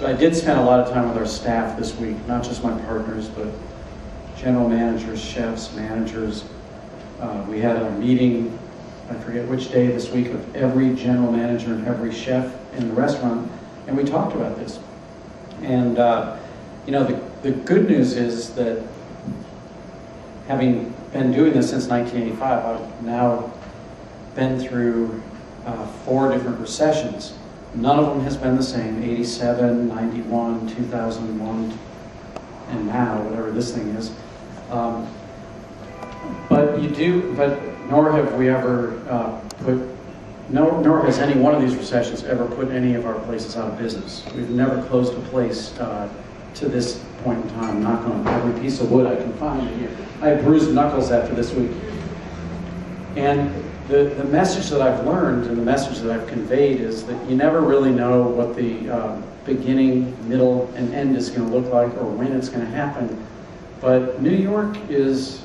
So I did spend a lot of time with our staff this week, not just my partners, but general managers, chefs, managers. We had a meeting, I forget which day this week, of every general manager and every chef in the restaurant, and we talked about this. And you know, the good news is that having been doing this since 1985, I've now been through 4 different recessions. None of them has been the same, 87, 91, 2001, and now, whatever this thing is. But nor have we ever nor has any one of these recessions ever put any of our places out of business. We've never closed a place to this point in time, knock on every piece of wood I can find. I have bruised knuckles after this week. And the message that I've learned and the message that I've conveyed is that you never really know what the beginning, middle, and end is going to look like or when it's going to happen. But New York is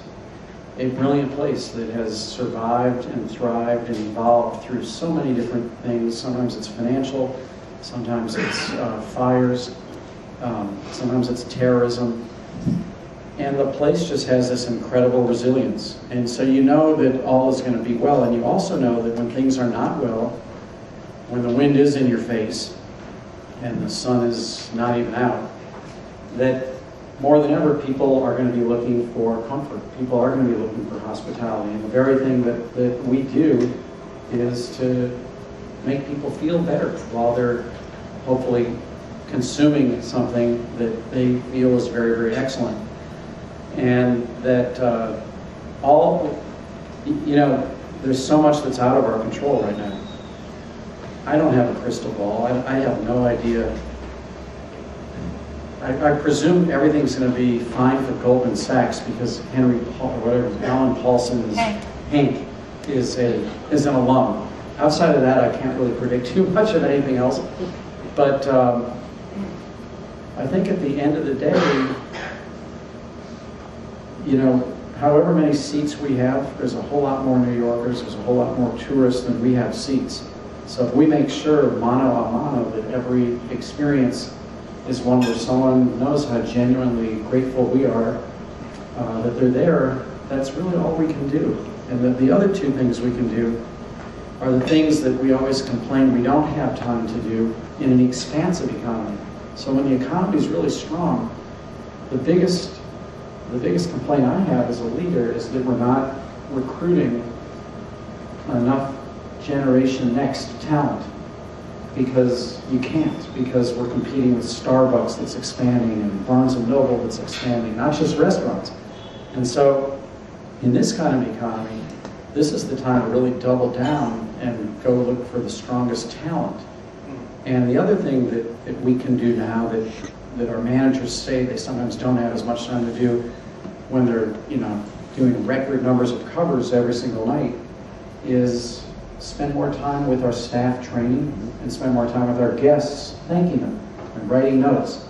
a brilliant place that has survived and thrived and evolved through so many different things. Sometimes it's financial, sometimes it's fires, sometimes it's terrorism. And the place just has this incredible resilience. And so you know that all is going to be well, and you also know that when things are not well, when the wind is in your face and the sun is not even out, that more than ever people are going to be looking for comfort. People are going to be looking for hospitality. And the very thing that we do is to make people feel better while they're hopefully consuming something that they feel is very, very excellent. And that you know, there's so much that's out of our control right now. I don't have a crystal ball. I have no idea. I presume everything's going to be fine for Goldman Sachs because Alan Paulson's Hank is an alum. Outside of that, I can't really predict too much of anything else. But I think at the end of the day, you know, however many seats we have, there's a whole lot more New Yorkers, there's a whole lot more tourists than we have seats. So if we make sure, mano a mano, that every experience is one where someone knows how genuinely grateful we are that they're there, that's really all we can do. And that the other 2 things we can do are the things that we always complain we don't have time to do in an expansive economy. So when the economy is really strong, the biggest complaint I have as a leader is that we're not recruiting enough Generation Next talent, because you can't, because we're competing with Starbucks that's expanding and Barnes & Noble that's expanding, not just restaurants. And so in this kind of economy, this is the time to really double down and go look for the strongest talent. And the other thing that we can do now that our managers say they sometimes don't have as much time to do when they're, you know, doing record numbers of covers every single night is spend more time with our staff training and spend more time with our guests thanking them and writing notes.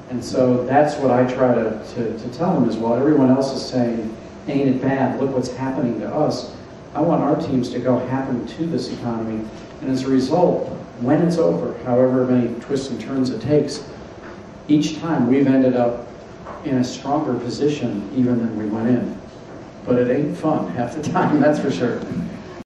And so that's what I try to tell them as well. Everyone else is saying, ain't it bad, look what's happening to us. I want our teams to go happen to this economy. And as a result, when it's over, however many twists and turns it takes, each time we've ended up in a stronger position even than we went in. But it ain't fun half the time, that's for sure.